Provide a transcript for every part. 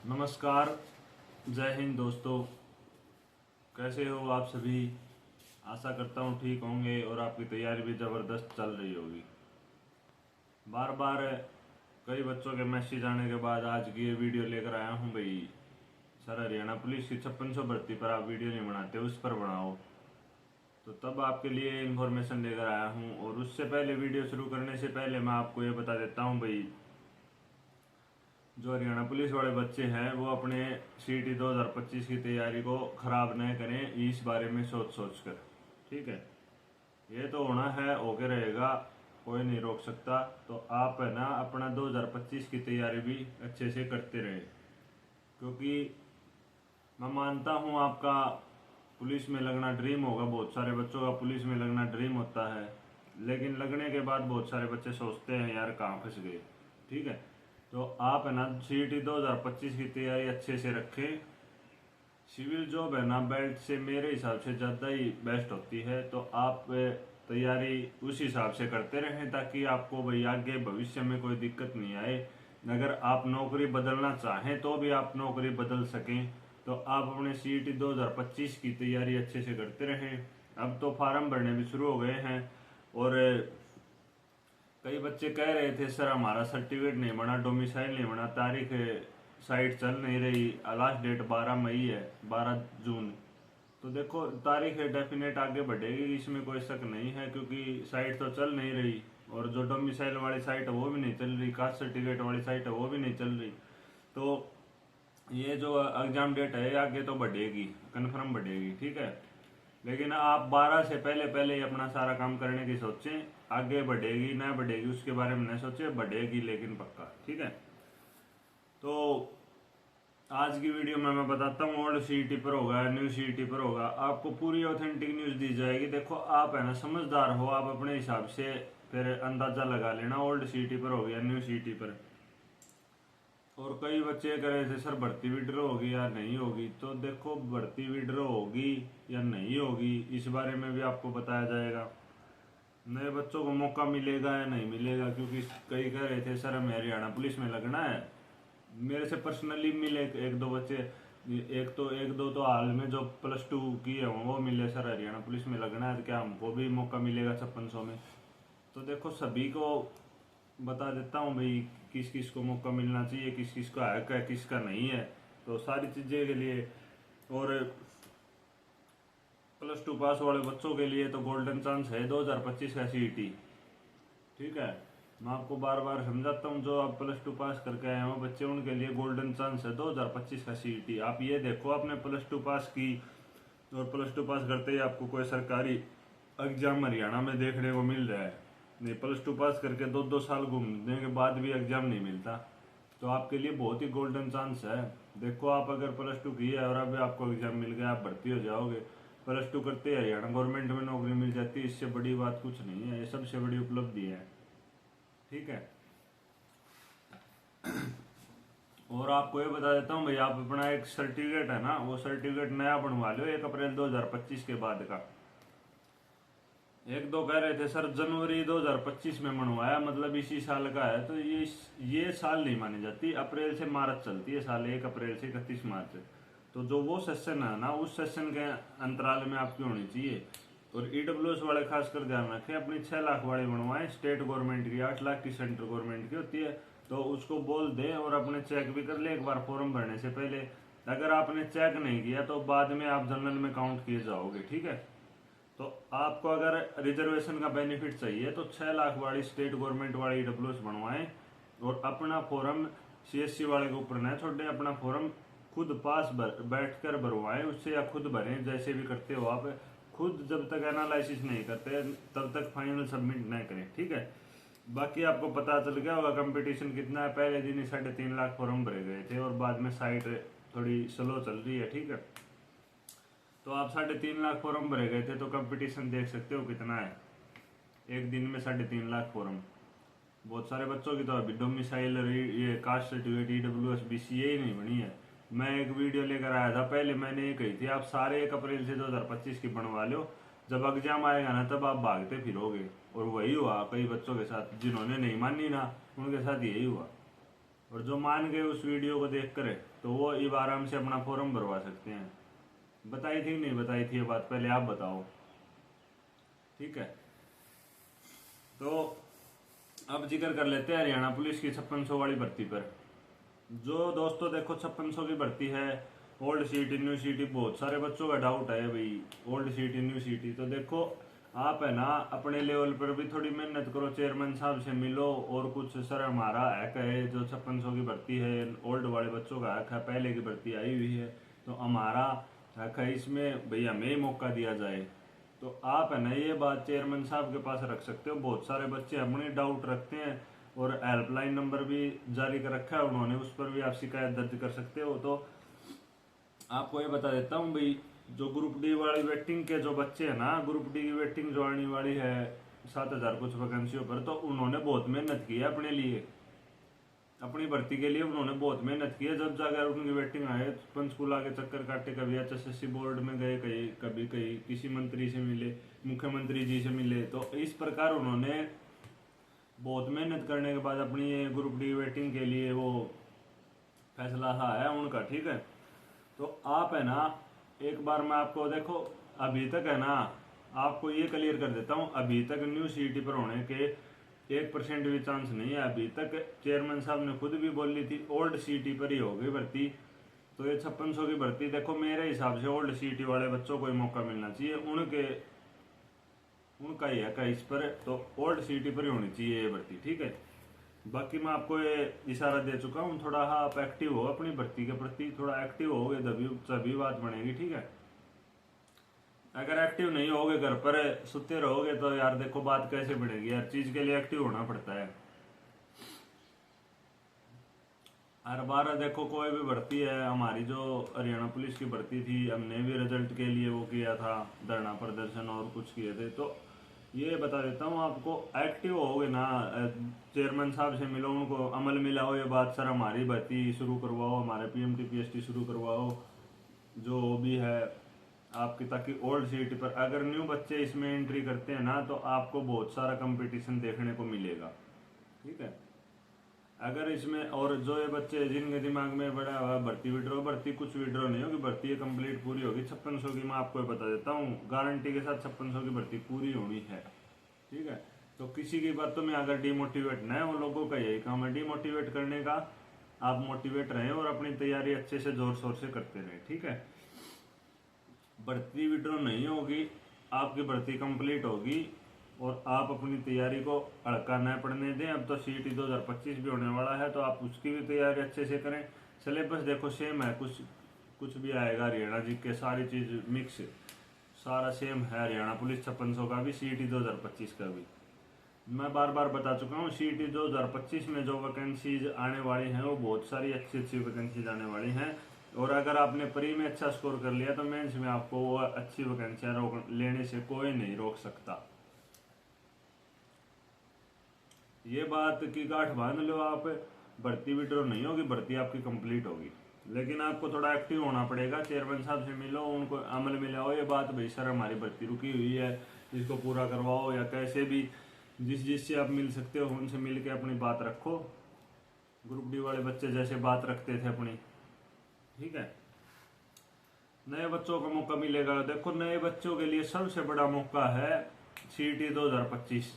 नमस्कार। जय हिंद दोस्तों। कैसे हो आप सभी। आशा करता हूँ ठीक होंगे और आपकी तैयारी भी ज़बरदस्त चल रही होगी। बार बार कई बच्चों के मैसेज आने के बाद आज की ये वीडियो लेकर आया हूँ भाई। सर हरियाणा पुलिस की 5600 भर्ती पर आप वीडियो नहीं बनाते, उस पर बनाओ। तो तब आपके लिए इन्फॉर्मेशन लेकर आया हूँ। और उससे पहले, वीडियो शुरू करने से पहले मैं आपको ये बता देता हूँ भाई, जो हरियाणा पुलिस वाले बच्चे हैं वो अपने CET 2025 की तैयारी को खराब न करें इस बारे में सोच सोच कर। ठीक है, ये तो होना है, होके रहेगा, कोई नहीं रोक सकता। तो आप है ना अपना 2025 की तैयारी भी अच्छे से करते रहे, क्योंकि मैं मानता हूँ आपका पुलिस में लगना ड्रीम होगा। बहुत सारे बच्चों का पुलिस में लगना ड्रीम होता है, लेकिन लगने के बाद बहुत सारे बच्चे सोचते हैं यार कहाँ फंस गए। ठीक है, तो आप है ना CET 2025 की तैयारी अच्छे से रखें। सिविल जॉब है ना बेल्ट से मेरे हिसाब से ज़्यादा ही बेस्ट होती है। तो आप तैयारी उस हिसाब से करते रहें, ताकि आपको भाई आगे भविष्य में कोई दिक्कत नहीं आए। अगर आप नौकरी बदलना चाहें तो भी आप नौकरी बदल सकें। तो आप अपने CET 2025 की तैयारी अच्छे से करते रहें। अब तो फार्म भरने भी शुरू हो गए हैं। और कई बच्चे कह रहे थे सर हमारा सर्टिफिकेट नहीं बना, डोमिसाइल नहीं बना, तारीख साइट चल नहीं रही, लास्ट डेट 12 मई है, 12 जून। तो देखो तारीख डेफिनेट आगे बढ़ेगी, इसमें कोई शक नहीं है, क्योंकि साइट तो चल नहीं रही। और जो डोमिसाइल वाली साइट है वो भी नहीं चल रही, कास्ट सर्टिफिकेट वाली साइट है वो भी नहीं चल रही। तो ये जो एग्जाम डेट है आगे तो बढ़ेगी, कन्फर्म बढ़ेगी। ठीक है, लेकिन आप 12 से पहले पहले ही अपना सारा काम करने की सोचें। आगे बढ़ेगी ना बढ़ेगी उसके बारे में नहीं सोचे, बढ़ेगी लेकिन पक्का। ठीक है, तो आज की वीडियो में मैं बताता हूँ ओल्ड CET पर होगा, न्यू CET पर होगा, आपको पूरी ऑथेंटिक न्यूज़ दी जाएगी। देखो आप है ना समझदार हो, आप अपने हिसाब से फिर अंदाजा लगा लेना ओल्ड CET पर होगी या न्यू CET पर। और कई बच्चे कह रहे थे सर भर्ती विड्रॉ होगी या नहीं होगी। तो देखो भर्ती विड्रॉ होगी या नहीं होगी इस बारे में भी आपको बताया जाएगा। नए बच्चों को मौका मिलेगा या नहीं मिलेगा, क्योंकि कई कह रहे थे सर हमें हरियाणा पुलिस में लगना है। मेरे से पर्सनली मिले एक दो बच्चे, एक दो तो हाल में जो +2 की है वो मिले, सर हरियाणा पुलिस में लगना है तो क्या हमको भी मौका मिलेगा 5600 में। तो देखो सभी को बता देता हूँ भाई किस किस को मौका मिलना चाहिए, किस किस का है किसका नहीं है। तो सारी चीज़ें के लिए, और +2 पास वाले बच्चों के लिए तो गोल्डन चांस है 2025 का CET। ठीक है, मैं आपको बार बार समझाता हूँ, जो आप +2 पास करके आए हो बच्चे उनके लिए गोल्डन चांस है 2025 का CET। आप ये देखो आपने +2 पास की और +2 पास करते ही आपको कोई सरकारी एग्जाम हरियाणा में देखने को मिल रहा है। नहीं, +2 पास करके 2-2 साल घूमने के बाद भी एग्जाम नहीं मिलता। तो आपके लिए बहुत ही गोल्डन चांस है। देखो आप अगर +2 की है और अभी आपको एग्जाम मिल गया, आप भर्ती हो जाओगे। +2 करते ही हरियाणा गवर्नमेंट में नौकरी मिल जाती है, इससे बड़ी बात कुछ नहीं है, ये सबसे बड़ी उपलब्धि है। ठीक है, और आपको ये बता देता हूँ भाई, आप अपना एक सर्टिफिकेट है ना वो सर्टिफिकेट नया बनवा लो 1 अप्रैल 2025 के बाद का। एक दो कह रहे थे सर जनवरी 2025 में बनवाया, मतलब इसी साल का है। तो ये साल नहीं मानी जाती, अप्रैल से मार्च चलती है साल, 1 अप्रैल से 31 मार्च। तो जो वो सेशन है ना उस सेशन के अंतराल में आपकी होनी चाहिए। और EWS वाले खासकर ध्यान रखें, अपनी 6 लाख वाली बनवाएं। स्टेट गवर्नमेंट की 8 लाख की सेंट्रल गवर्नमेंट की होती है। तो उसको बोल दें और अपने चेक भी कर ले एक बार फॉर्म भरने से पहले। अगर आपने चेक नहीं किया तो बाद में आप जनरल में काउंट किए जाओगे। ठीक है, तो आपको अगर रिजर्वेशन का बेनिफिट चाहिए तो 6 लाख वाली स्टेट गवर्नमेंट वाली EWS बनवाएं। और अपना फॉर्म CSC वाले के ऊपर न छोड़ें, अपना फॉर्म खुद पास बैठ कर भरवाएं उससे, या खुद भरें जैसे भी करते हो आप। खुद जब तक एनालिसिस नहीं करते तब तक फाइनल सबमिट नहीं करें। ठीक है, बाकी आपको पता चल गया होगा कंपटीशन कितना है। पहले दिन ही 3.5 लाख फॉर्म भरे गए थे और बाद में साइट थोड़ी स्लो चल रही है। ठीक है, तो आप 3.5 लाख फॉर्म भरे गए थे, तो कंपटीशन देख सकते हो कितना है। एक दिन में 3.5 लाख फॉर्म। बहुत सारे बच्चों की तो अभी डोमिसाइल, ये कास्ट सर्टिफिकेट, EWS, BCA ही नहीं बनी है। मैं एक वीडियो लेकर आया था पहले, मैंने ये कही थी आप सारे 1 अप्रैल से 2025 की बनवा लो, जब एग्जाम आएगा ना तब आप भागते फिरोगे। और वही हुआ कई बच्चों के साथ, जिन्होंने नहीं मानी ना उनके साथ यही हुआ। और जो मान गए उस वीडियो को देख कर तो वो अब आराम से अपना फॉर्म भरवा सकते हैं। बताई थी नहीं बताई थी ये बात, पहले आप बताओ। ठीक है, तो अब जिक्र कर लेते हैं हरियाणा पुलिस की 5600 वाली भर्ती पर। जो दोस्तों देखो 5600 की भर्ती है, ओल्ड सीटी न्यू सीटी, बहुत सारे बच्चों का डाउट है भाई ओल्ड सीटी न्यू सीटी। तो देखो आप है ना अपने लेवल पर भी थोड़ी मेहनत करो, चेयरमैन साहब से मिलो और कुछ सर हमारा हैक है जो 5600 की भर्ती है, ओल्ड वाले बच्चों का हैक है, पहले की भर्ती आई हुई है तो हमारा हैक है, इसमें भैया हमें ही मौका दिया जाए। तो आप है ना ये बात चेयरमैन साहब के पास रख सकते हो। बहुत सारे बच्चे अपने डाउट रखते हैं और हेल्पलाइन नंबर भी जारी कर रखा है उन्होंने, उस पर भी आप शिकायत दर्ज कर सकते हो। तो आपको ये बता देता हूँ भाई, जो ग्रुप डी वाली वेटिंग के जो बच्चे हैं ना, ग्रुप डी की वेटिंग जो आने वाली है 7000 कुछ वैकेंसियों पर, तो उन्होंने बहुत मेहनत की है अपने लिए, अपनी भर्ती के लिए उन्होंने बहुत मेहनत की है। जब जाकर उनकी वेटिंग आए, पंचकुला के चक्कर काटे, कभी एचएसएससी बोर्ड में गए, कहीं कभी कहीं किसी मंत्री से मिले, मुख्यमंत्री जी से मिले। तो इस प्रकार उन्होंने बहुत मेहनत करने के बाद अपनी ये ग्रुप डी वेटिंग के लिए वो फैसला है उनका। ठीक है, तो आप है ना एक बार मैं आपको देखो, अभी तक है ना आपको ये क्लियर कर देता हूँ, अभी तक न्यू सीटी पर होने के 1% भी चांस नहीं है। अभी तक चेयरमैन साहब ने खुद भी बोली थी ओल्ड सीटी पर ही होगी भर्ती। तो ये 5600 की भर्ती देखो मेरे हिसाब से ओल्ड सीटी वाले बच्चों को ही मौका मिलना चाहिए, उनका ही है इस पर, तो ओल्ड सीटी पर ही होनी चाहिए ये भर्ती। ठीक है, बाकी मैं आपको ये इशारा दे चुका हूँ, थोड़ा आप एक्टिव हो अपनी भर्ती के प्रति, थोड़ा एक्टिव होगे तभी बात बनेगी। ठीक है, अगर एक्टिव नहीं होगे, घर पर सुते रहोगे तो यार देखो बात कैसे बढ़ेगी। हर चीज के लिए एक्टिव होना पड़ता है। हर बार देखो कोई भी भर्ती है, हमारी जो हरियाणा पुलिस की भर्ती थी, हमने भी रिजल्ट के लिए वो किया था, धरना प्रदर्शन और कुछ किए थे। तो ये बता देता हूँ आपको, एक्टिव होगे ना, चेयरमैन साहब से मिलो, उनको अमल में लाओ ये बात, सर हमारी भर्ती शुरू करवाओ, हमारे पीएमटी पीएसटी शुरू करवाओ जो भी है आपकी, ताकि ओल्ड सीटी पर अगर न्यू बच्चे इसमें एंट्री करते हैं ना तो आपको बहुत सारा कंपटीशन देखने को मिलेगा। ठीक है, अगर इसमें और जो ये बच्चे जिनके दिमाग में बड़ा हुआ भर्ती कुछ विड्रॉ नहीं होगी, भर्ती ये कंप्लीट पूरी होगी 5600 की। मैं आपको बता देता हूँ गारंटी के साथ 5600 की भर्ती पूरी होनी है। ठीक है, तो किसी की बातों में अगर डिमोटिवेट न है, उन लोगों का यही काम है डिमोटिवेट करने का। आप मोटिवेट रहें और अपनी तैयारी अच्छे से जोर शोर से करते रहें। ठीक है, भर्ती विड्रॉ नहीं होगी, आपकी भर्ती कंप्लीट होगी और आप अपनी तैयारी को अड़का न पड़ने दें। अब तो सीटी 2025 भी होने वाला है, तो आप उसकी भी तैयारी अच्छे से करें। सिलेबस देखो सेम है, कुछ भी आएगा हरियाणा जी के, सारी चीज मिक्स, सारा सेम है। हरियाणा पुलिस 5600 का भी, सीटी 2025 का भी। मैं बार बार बता चुका हूँ, सीटी 2025 में जो वैकेंसीज आने वाली हैं वो बहुत सारी अच्छी वैकेंसीज आने वाली हैं। और अगर आपने प्री में अच्छा स्कोर कर लिया तो मेंस में आपको वो अच्छी वैकेंसियां लेने से कोई नहीं रोक सकता। ये बात की गांठ बांध लो आप, भर्ती विड्रॉ नहीं होगी, भर्ती आपकी कंप्लीट होगी। लेकिन आपको थोड़ा एक्टिव होना पड़ेगा, चेयरमैन साहब से मिलो, उनको अमल में लाओ ये बात, भाई सर हमारी भर्ती रुकी हुई है, इसको पूरा करवाओ, या कैसे भी जिससे आप मिल सकते हो उनसे मिल के अपनी बात रखो। ग्रुप डी वाले बच्चे जैसे बात रखते थे अपनी। ठीक है, नए बच्चों का मौका मिलेगा। देखो नए बच्चों के लिए सबसे बड़ा मौका है सीटी 2025,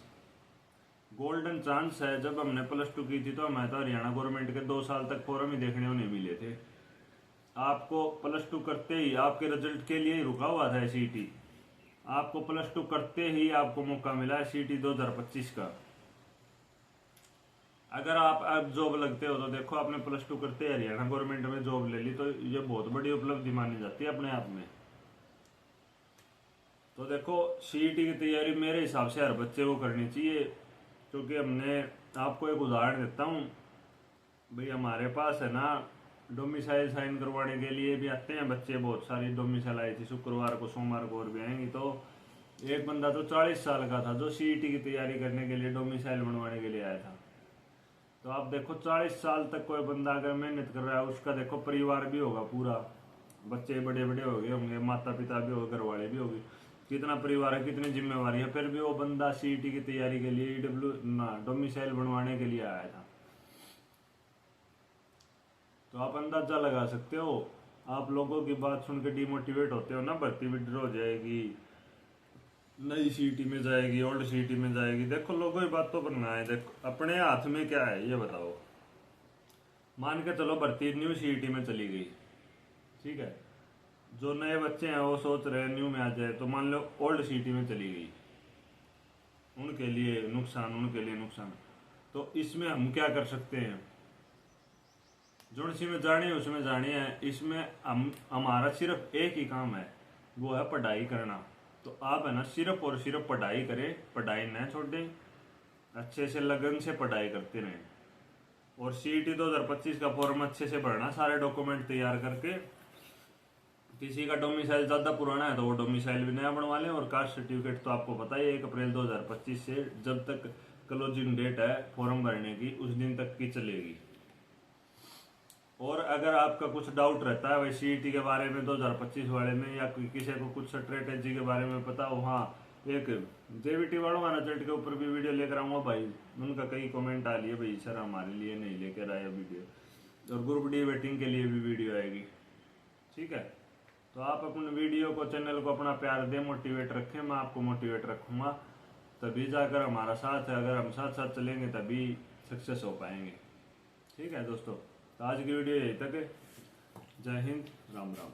गोल्डन चांस है। जब हमने +2 की थी तो हमें तो हरियाणा गवर्नमेंट के 2 साल तक फॉर्म ही देखने को नहीं मिले थे। आपको +2 करते ही आपके रिजल्ट के लिए ही रुका हुआ था सीटी, आपको +2 करते ही आपको मौका मिला है सीटी 2025 का। अगर आप अब जॉब लगते हो तो देखो आपने +2 करते ही हरियाणा गवर्नमेंट में जॉब ले ली, तो ये बहुत बड़ी उपलब्धि मानी जाती है अपने आप में। तो देखो सीईटी की तैयारी मेरे हिसाब से हर बच्चे को करनी चाहिए, क्योंकि हमने आपको एक उदाहरण देता हूँ भाई, हमारे पास है ना डोमिसाइल साइन करवाने के लिए भी आते हैं बच्चे, बहुत सारी डोमिसाइल आई थी शुक्रवार को, सोमवार को और भी आएंगी। तो एक बंदा तो 40 साल का था जो सीईटी की तैयारी करने के लिए डोमिसाइल बनवाने के लिए आया था। तो आप देखो 40 साल तक कोई बंदा अगर मेहनत कर रहा है, उसका देखो परिवार भी होगा पूरा, बच्चे बड़े बड़े हो गए होंगे, माता पिता भी होंगे, घर वाले भी होंगे, कितना परिवार है, कितनी जिम्मेवारी है, फिर भी वो बंदा सीईटी की तैयारी के लिए डोमिसाइल बनवाने के लिए आया था। तो आप अंदाजा लगा सकते हो। आप लोगों की बात सुन के डिमोटिवेट होते हो ना, भर्ती विड्रॉ हो जाएगी, नई सीटी में जाएगी, ओल्ड सीटी में जाएगी। देखो लोगों की बातों पर ना है, देखो अपने हाथ में क्या है ये बताओ। मान के चलो भर्ती न्यू सीटी में चली गई, ठीक है, जो नए बच्चे हैं वो सोच रहे हैं न्यू में आ जाए, तो मान लो ओल्ड सीटी में चली गई, उनके लिए नुकसान, उनके लिए नुकसान। तो इसमें हम क्या कर सकते हैं, जो सी में जानी है उसमें जानी है। इसमें हम हमारा सिर्फ एक ही काम है, वो है पढ़ाई करना। तो आप है ना सिर्फ और सिर्फ पढ़ाई करें, पढ़ाई न छोड़ें, अच्छे से लगन से पढ़ाई करते रहें। और सीईटी 2025 का फॉर्म अच्छे से भरना, सारे डॉक्यूमेंट तैयार करके। किसी का डोमिसाइल ज़्यादा पुराना है तो वो डोमिसाइल भी नया बनवा लें। और कास्ट सर्टिफिकेट तो आपको पता ही है 1 अप्रैल 2025 से जब तक क्लोजिंग डेट है फॉर्म भरने की, उस दिन तक की चलेगी। और अगर आपका कुछ डाउट रहता है भाई सीईटी के बारे में 2025 वाले में, या किसी को कुछ स्ट्रेटेजी के बारे में पता हो, हाँ एक जेवीटी वालों वाला चैट के ऊपर भी वीडियो लेकर आऊँगा भाई। उनका कई कमेंट आ लिए भाई सर हमारे लिए नहीं लेकर आया वीडियो। और ग्रुप डी वेटिंग के लिए भी वीडियो आएगी, ठीक है। तो आप अपने वीडियो को, चैनल को अपना प्यार दें, मोटिवेट रखें, मैं आपको मोटिवेट रखूँगा, तभी जाकर हमारा साथ है। अगर हम साथ साथ चलेंगे तभी सक्सेस हो पाएंगे, ठीक है दोस्तों। तो आज की वीडियो यहीं तक है। जय हिंद, राम राम।